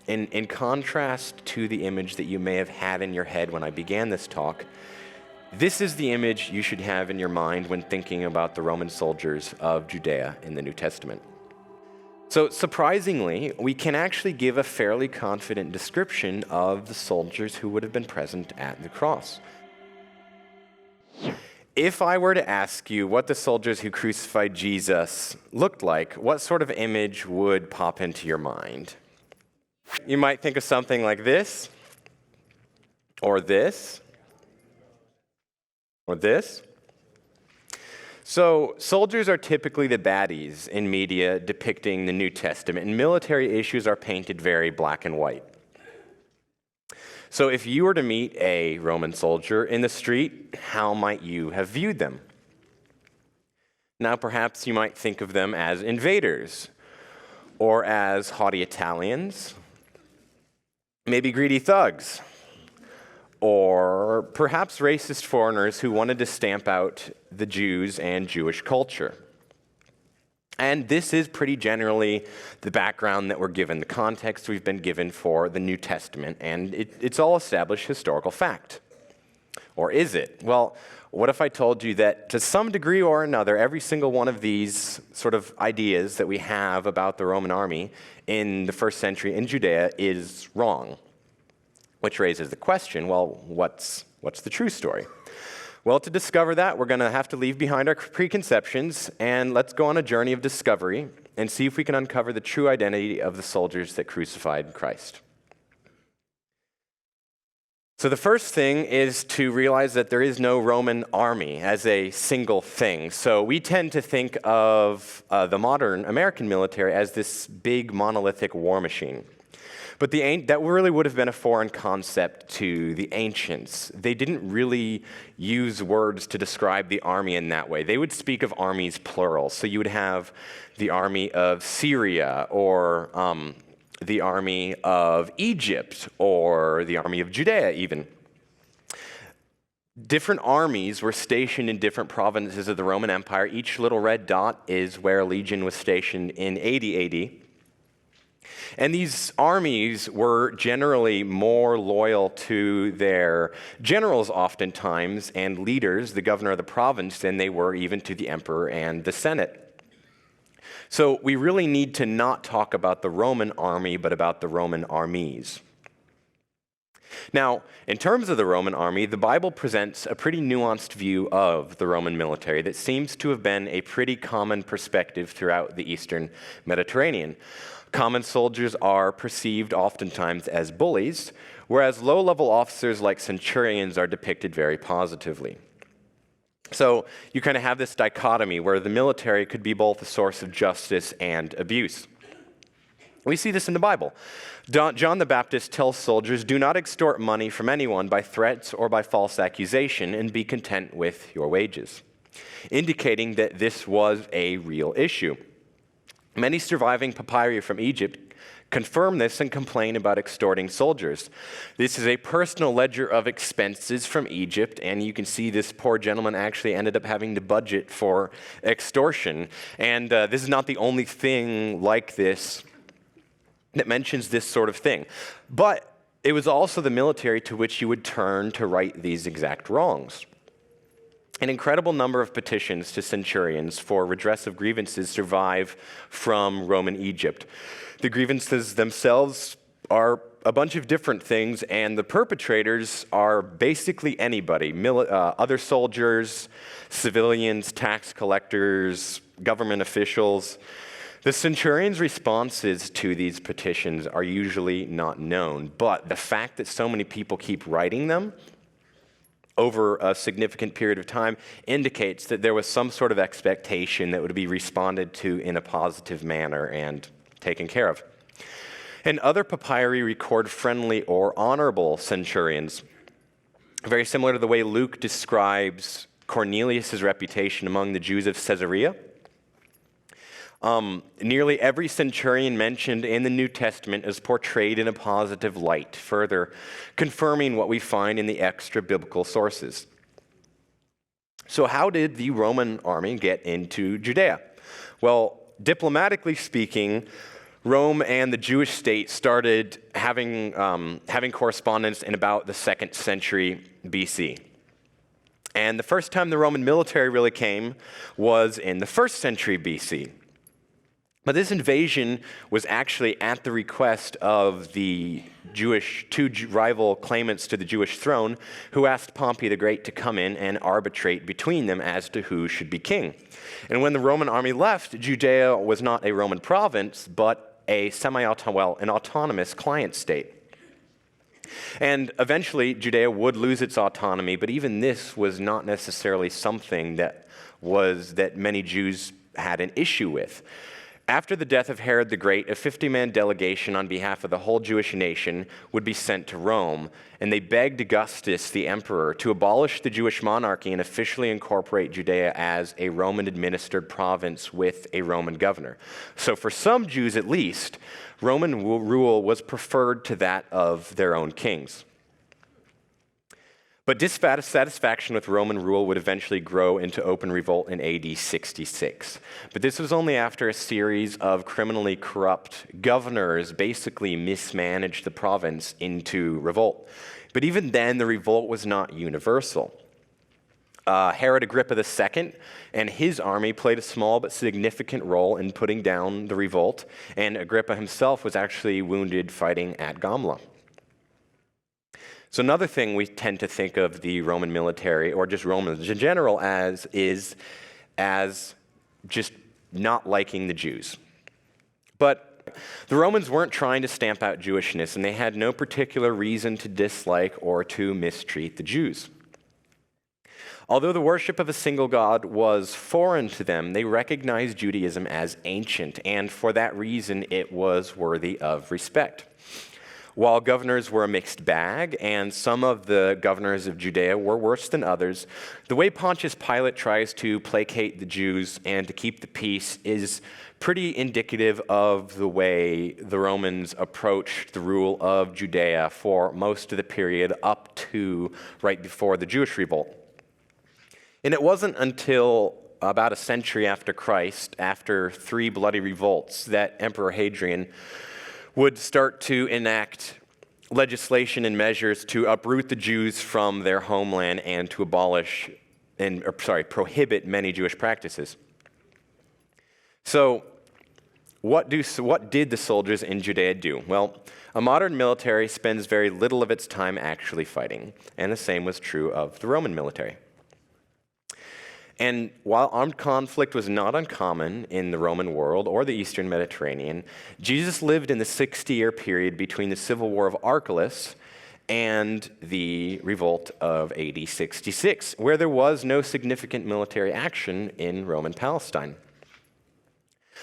In contrast to the image that you may have had in your head when I began this talk, this is the image you should have in your mind when thinking about the Roman soldiers of Judea in the New Testament. So surprisingly, we can actually give a fairly confident description of the soldiers who would have been present at the cross. If I were to ask you what the soldiers who crucified Jesus looked like, what sort of image would pop into your mind? You might think of something like this, or this, or this. So soldiers are typically the baddies in media depicting the New Testament, and military issues are painted very black and white. So if you were to meet a Roman soldier in the street, how might you have viewed them? Now perhaps you might think of them as invaders, or as haughty Italians, maybe greedy thugs, or perhaps racist foreigners who wanted to stamp out the Jews and Jewish culture. And this is pretty generally the background that we're given, the context we've been given for the New Testament, and it's all established historical fact. Or is it? Well, what if I told you that to some degree or another, every single one of these sort of ideas that we have about the Roman army in the first century in Judea is wrong? Which raises the question, well, what's the true story? Well, to discover that, we're going to have to leave behind our preconceptions, and let's go on a journey of discovery and see if we can uncover the true identity of the soldiers that crucified Christ. So the first thing is to realize that there is no Roman army as a single thing. So we tend to think of the modern American military as this big monolithic war machine. But that really would have been a foreign concept to the ancients. They didn't really use words to describe the army in that way. They would speak of armies plural. So you would have the army of Syria, or the army of Egypt, or the army of Judea even. Different armies were stationed in different provinces of the Roman Empire. Each little red dot is where a legion was stationed in 80 AD. And these armies were generally more loyal to their generals oftentimes and leaders, the governor of the province, than they were even to the emperor and the Senate. So we really need to not talk about the Roman army, but about the Roman armies. Now, in terms of the Roman army, the Bible presents a pretty nuanced view of the Roman military that seems to have been a pretty common perspective throughout the Eastern Mediterranean. Common soldiers are perceived oftentimes as bullies, whereas low-level officers like centurions are depicted very positively. So you kind of have this dichotomy where the military could be both a source of justice and abuse. We see this in the Bible. John the Baptist tells soldiers, "Do not extort money from anyone by threats or by false accusation, and be content with your wages," indicating that this was a real issue. Many surviving papyri from Egypt confirm this and complain about extorting soldiers. This is a personal ledger of expenses from Egypt, and you can see this poor gentleman actually ended up having to budget for extortion. And this is not the only thing like this that mentions this sort of thing. But it was also the military to which you would turn to right these exact wrongs. An incredible number of petitions to centurions for redress of grievances survive from Roman Egypt. The grievances themselves are a bunch of different things, and the perpetrators are basically anybody, other soldiers, civilians, tax collectors, government officials. The centurions' responses to these petitions are usually not known, but the fact that so many people keep writing them over a significant period of time indicates that there was some sort of expectation that would be responded to in a positive manner and taken care of. And other papyri record friendly or honorable centurions, very similar to the way Luke describes Cornelius' reputation among the Jews of Caesarea. Nearly every centurion mentioned in the New Testament is portrayed in a positive light, further confirming what we find in the extra biblical sources. So how did the Roman army get into Judea? Well, diplomatically speaking, Rome and the Jewish state started having correspondence in about the 2nd century BC. And the first time the Roman military really came was in the 1st century BC. But this invasion was actually at the request of the two rival claimants to the Jewish throne, who asked Pompey the Great to come in and arbitrate between them as to who should be king. And when the Roman army left, Judea was not a Roman province, but an autonomous client state. And eventually, Judea would lose its autonomy, but even this was not necessarily something that many Jews had an issue with. After the death of Herod the Great, a 50-man delegation on behalf of the whole Jewish nation would be sent to Rome, and they begged Augustus, the emperor, to abolish the Jewish monarchy and officially incorporate Judea as a Roman-administered province with a Roman governor. So for some Jews at least, Roman rule was preferred to that of their own kings. But dissatisfaction with Roman rule would eventually grow into open revolt in AD 66. But this was only after a series of criminally corrupt governors basically mismanaged the province into revolt. But even then, the revolt was not universal. Herod Agrippa II and his army played a small but significant role in putting down the revolt, and Agrippa himself was actually wounded fighting at Gamla. So another thing we tend to think of the Roman military, or just Romans in general, as just not liking the Jews. But the Romans weren't trying to stamp out Jewishness, and they had no particular reason to dislike or to mistreat the Jews. Although the worship of a single God was foreign to them, they recognized Judaism as ancient, and for that reason it was worthy of respect. While governors were a mixed bag, and some of the governors of Judea were worse than others, the way Pontius Pilate tries to placate the Jews and to keep the peace is pretty indicative of the way the Romans approached the rule of Judea for most of the period up to right before the Jewish revolt. And it wasn't until about a century after Christ, after 3 bloody revolts, that Emperor Hadrian would start to enact legislation and measures to uproot the Jews from their homeland and to prohibit many Jewish practices. So, what did the soldiers in Judea do? Well, a modern military spends very little of its time actually fighting, and the same was true of the Roman military. And while armed conflict was not uncommon in the Roman world or the Eastern Mediterranean, Jesus lived in the 60-year period between the civil war of Archelaus and the revolt of AD 66, where there was no significant military action in Roman Palestine.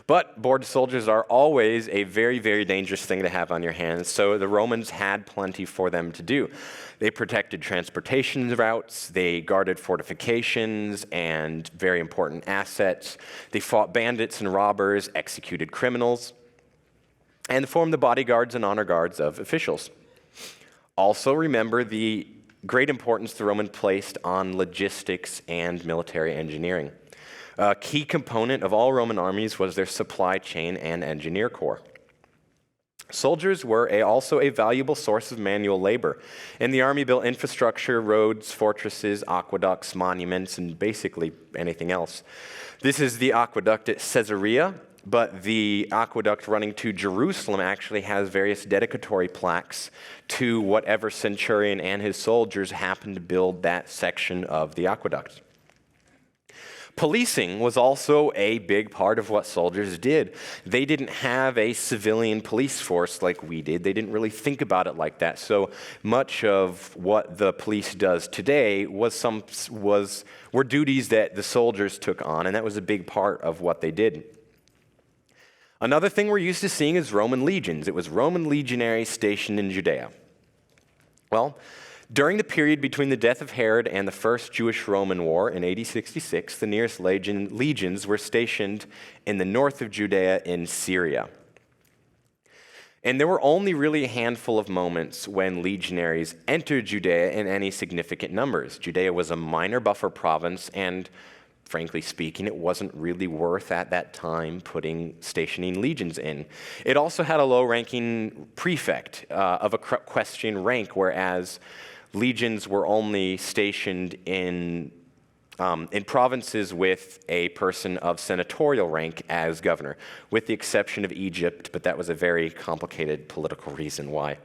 But bored soldiers are always a very, very dangerous thing to have on your hands, so the Romans had plenty for them to do. They protected transportation routes, they guarded fortifications and very important assets, they fought bandits and robbers, executed criminals, and formed the bodyguards and honor guards of officials. Also remember the great importance the Romans placed on logistics and military engineering. A key component of all Roman armies was their supply chain and engineer corps. Soldiers were also a valuable source of manual labor, and the army built infrastructure, roads, fortresses, aqueducts, monuments, and basically anything else. This is the aqueduct at Caesarea, but the aqueduct running to Jerusalem actually has various dedicatory plaques to whatever centurion and his soldiers happened to build that section of the aqueduct. Policing was also a big part of what soldiers did. They didn't have a civilian police force like we did. They didn't really think about it like that. So much of what the police does today were duties that the soldiers took on, and that was a big part of what they did. Another thing we're used to seeing is Roman legions. It was Roman legionaries stationed in Judea. Well, during the period between the death of Herod and the First Jewish-Roman War in AD 66, the nearest legions were stationed in the north of Judea in Syria. And there were only really a handful of moments when legionaries entered Judea in any significant numbers. Judea was a minor buffer province, and frankly speaking, it wasn't really worth at that time stationing legions in. It also had a low-ranking prefect of equestrian rank, whereas legions were only stationed in provinces with a person of senatorial rank as governor, with the exception of Egypt, but that was a very complicated political reason why.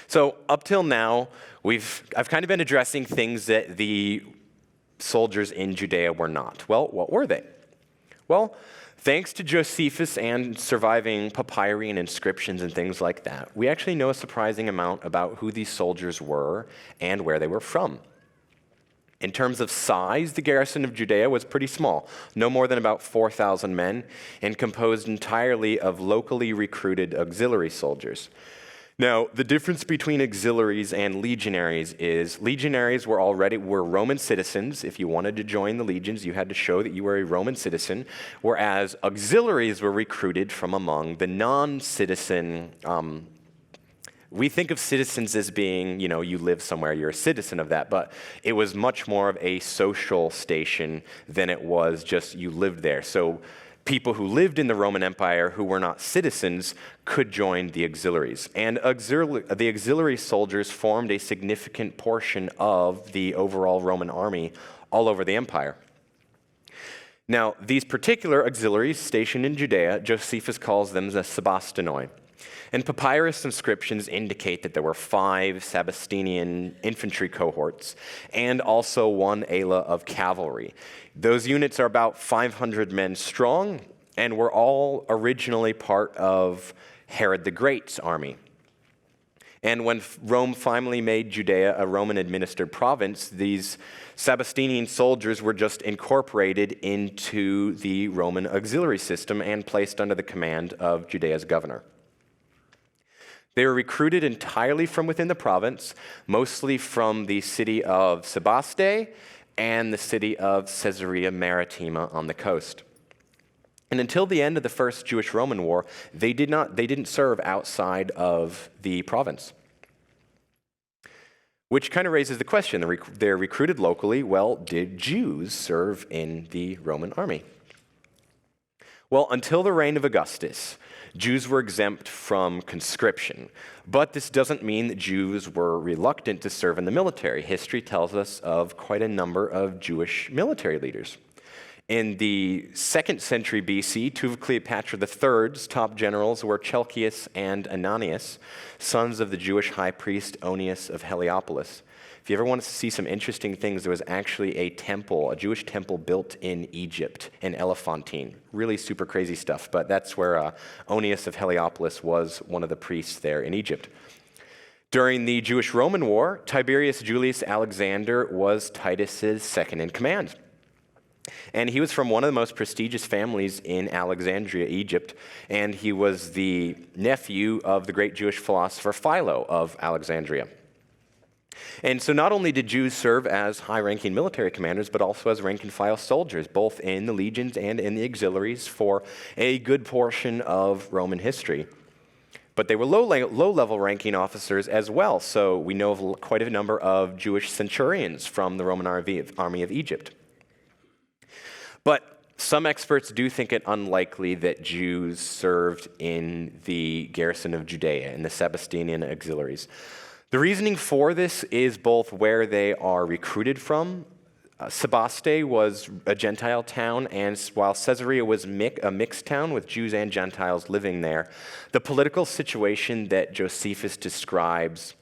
So up till now, I've kind of been addressing things that the soldiers in Judea were not. Well, what were they? Well, thanks to Josephus and surviving papyri and inscriptions and things like that, we actually know a surprising amount about who these soldiers were and where they were from. In terms of size, the garrison of Judea was pretty small, no more than about 4,000 men, and composed entirely of locally recruited auxiliary soldiers. Now, the difference between auxiliaries and legionaries is legionaries were Roman citizens. If you wanted to join the legions, you had to show that you were a Roman citizen, whereas auxiliaries were recruited from among the non-citizen. We think of citizens as being, you live somewhere, you're a citizen of that, but it was much more of a social station than it was just you lived there. So people who lived in the Roman Empire who were not citizens could join the auxiliaries. And the auxiliary soldiers formed a significant portion of the overall Roman army all over the empire. Now, these particular auxiliaries stationed in Judea, Josephus calls them the Sebastenoi. And papyrus inscriptions indicate that there were 5 Sebastenian infantry cohorts and also 1 ala of cavalry. Those units are about 500 men strong and were all originally part of Herod the Great's army. And when Rome finally made Judea a Roman-administered province, these Sebastenian soldiers were just incorporated into the Roman auxiliary system and placed under the command of Judea's governor. They were recruited entirely from within the province, mostly from the city of Sebaste and the city of Caesarea Maritima on the coast. And until the end of the First Jewish-Roman War, they didn't serve outside of the province. Which kind of raises the question, they're recruited locally. Well, did Jews serve in the Roman army? Well, until the reign of Augustus, Jews were exempt from conscription, but this doesn't mean that Jews were reluctant to serve in the military. History tells us of quite a number of Jewish military leaders. In the 2nd century BC, 2 of Cleopatra III's top generals were Chelcias and Ananias, sons of the Jewish high priest Onias of Heliopolis. If you ever want to see some interesting things, there was actually a Jewish temple built in Egypt, in Elephantine. Really super crazy stuff, but that's where Onias of Heliopolis was one of the priests there in Egypt. During the Jewish-Roman War, Tiberius Julius Alexander was Titus's second in command. And he was from one of the most prestigious families in Alexandria, Egypt, and he was the nephew of the great Jewish philosopher Philo of Alexandria. And so not only did Jews serve as high-ranking military commanders, but also as rank-and-file soldiers, both in the legions and in the auxiliaries for a good portion of Roman history. But they were low-level ranking officers as well, so we know of quite a number of Jewish centurions from the Roman army of Egypt. But some experts do think it unlikely that Jews served in the garrison of Judea, in the Sebastenian auxiliaries. The reasoning for this is both where they are recruited from. Sebaste was a Gentile town, and while Caesarea was a mixed town with Jews and Gentiles living there, the political situation that Josephus describes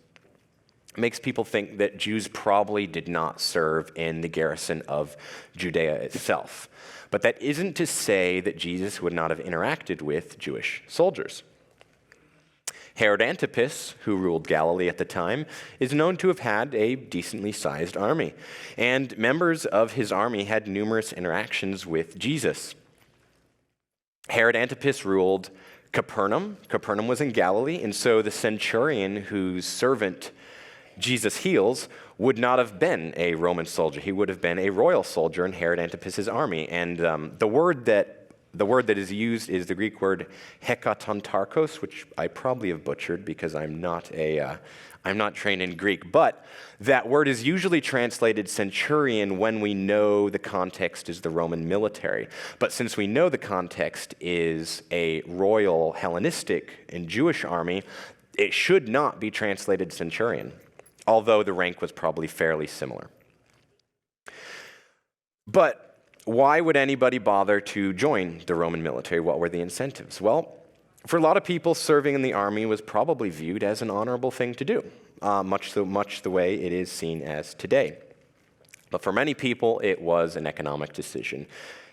makes people think that Jews probably did not serve in the garrison of Judea itself. But that isn't to say that Jesus would not have interacted with Jewish soldiers. Herod Antipas, who ruled Galilee at the time, is known to have had a decently sized army, and members of his army had numerous interactions with Jesus. Herod Antipas ruled Capernaum. Capernaum was in Galilee, and so the centurion whose servant Jesus heals would not have been a Roman soldier. He would have been a royal soldier in Herod Antipas's army. And the word that The word that is used is the Greek word hekatontarkos, which I probably have butchered because I'm not trained in Greek. But that word is usually translated centurion when we know the context is the Roman military. But since we know the context is a royal Hellenistic and Jewish army, it should not be translated centurion, although the rank was probably fairly similar. But why would anybody bother to join the Roman military? What were the incentives? Well, for a lot of people, serving in the army was probably viewed as an honorable thing to do, much the way it is seen as today. But for many people, it was an economic decision.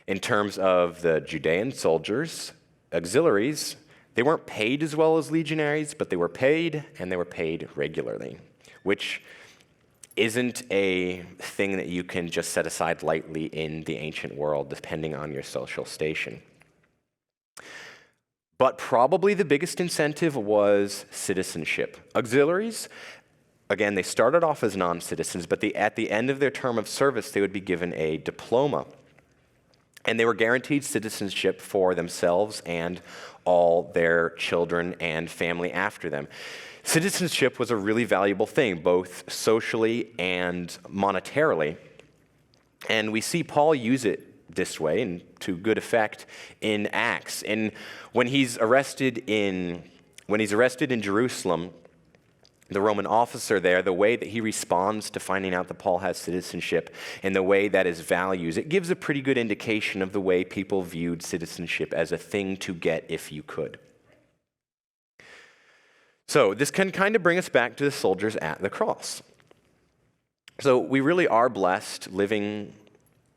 In terms of the Judean soldiers, auxiliaries, they weren't paid as well as legionaries, but they were paid, and they were paid regularly, which isn't a thing that you can just set aside lightly in the ancient world, depending on your social station. But probably the biggest incentive was citizenship. Auxiliaries, again, they started off as non-citizens, but at the end of their term of service, they would be given a diploma. And they were guaranteed citizenship for themselves and all their children and family after them. Citizenship was a really valuable thing, both socially and monetarily. And we see Paul use it this way, and to good effect, in Acts. And when he's arrested in Jerusalem, the Roman officer there, the way that he responds to finding out that Paul has citizenship and the way that is values, it gives a pretty good indication of the way people viewed citizenship as a thing to get if you could. So this can kind of bring us back to the soldiers at the cross. So we really are blessed living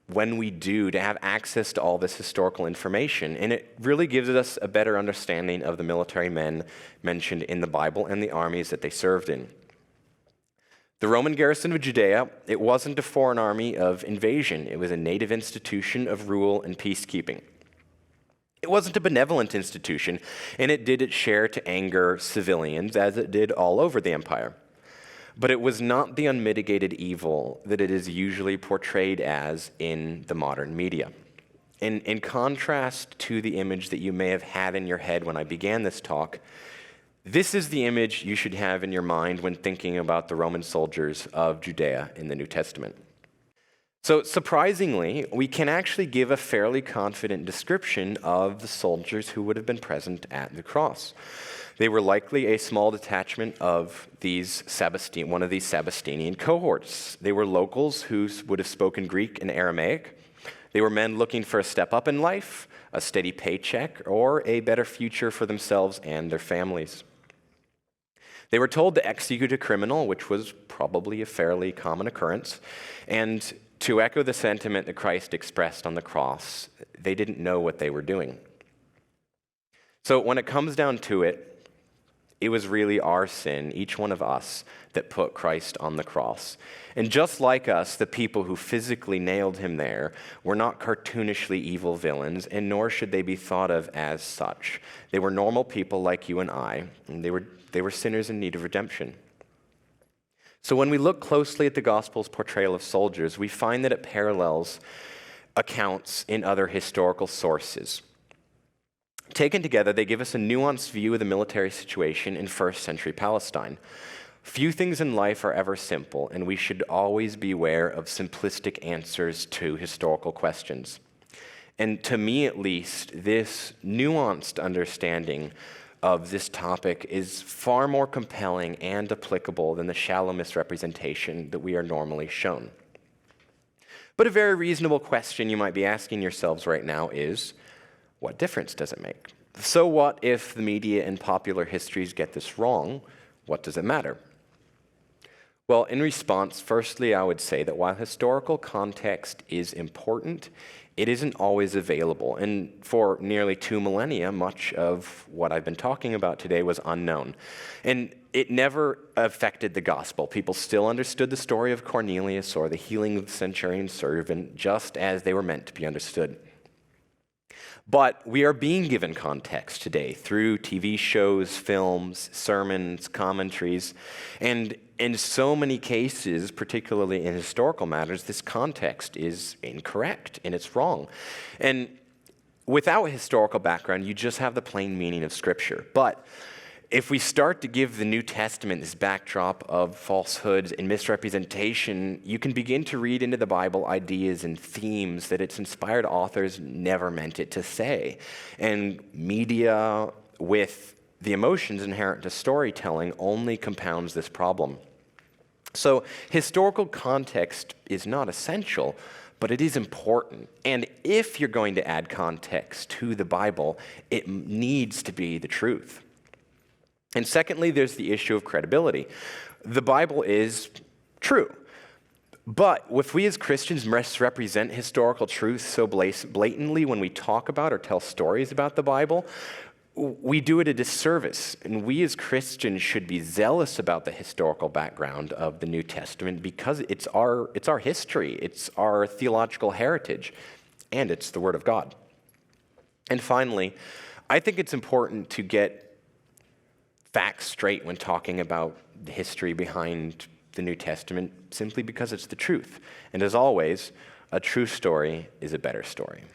when we do to have access to all this historical information, and it really gives us a better understanding of the military men mentioned in the Bible and the armies that they served in. The Roman garrison of Judea, it wasn't a foreign army of invasion. It was a native institution of rule and peacekeeping. It wasn't a benevolent institution, and it did its share to anger civilians, as it did all over the empire. But it was not the unmitigated evil that it is usually portrayed as in the modern media. In contrast to the image that you may have had in your head when I began this talk, this is the image you should have in your mind when thinking about the Roman soldiers of Judea in the New Testament. So surprisingly, we can actually give a fairly confident description of the soldiers who would have been present at the cross. They were likely a small detachment of one of these Sebastenian cohorts. They were locals who would have spoken Greek and Aramaic. They were men looking for a step up in life, a steady paycheck, or a better future for themselves and their families. They were told to execute a criminal, which was probably a fairly common occurrence, and to echo the sentiment that Christ expressed on the cross, they didn't know what they were doing. So when it comes down to it, it was really our sin, each one of us, that put Christ on the cross. And just like us, the people who physically nailed him there were not cartoonishly evil villains, and nor should they be thought of as such. They were normal people like you and I, and they were sinners in need of redemption. So when we look closely at the Gospel's portrayal of soldiers, we find that it parallels accounts in other historical sources. Taken together, they give us a nuanced view of the military situation in first century Palestine. Few things in life are ever simple, and we should always beware of simplistic answers to historical questions. And to me, at least, this nuanced understanding of this topic is far more compelling and applicable than the shallow misrepresentation that we are normally shown. But a very reasonable question you might be asking yourselves right now is, what difference does it make? So what if the media and popular histories get this wrong? What does it matter? Well, in response, firstly, I would say that while historical context is important, it isn't always available. And for nearly 2 millennia, much of what I've been talking about today was unknown. And it never affected the gospel. People still understood the story of Cornelius or the healing of the centurion's servant just as they were meant to be understood. But we are being given context today through TV shows, films, sermons, commentaries, and in so many cases, particularly in historical matters, this context is incorrect and it's wrong. And without historical background, you just have the plain meaning of Scripture. But if we start to give the New Testament this backdrop of falsehoods and misrepresentation, you can begin to read into the Bible ideas and themes that its inspired authors never meant it to say. And media, with the emotions inherent to storytelling, only compounds this problem. So historical context is not essential, but it is important. And if you're going to add context to the Bible, it needs to be the truth. And secondly, there's the issue of credibility. The Bible is true. But if we as Christians misrepresent historical truth so blatantly when we talk about or tell stories about the Bible, we do it a disservice. And we as Christians should be zealous about the historical background of the New Testament because it's our history, it's our theological heritage, and it's the Word of God. And finally, I think it's important to get facts straight when talking about the history behind the New Testament, simply because it's the truth. And as always, a true story is a better story.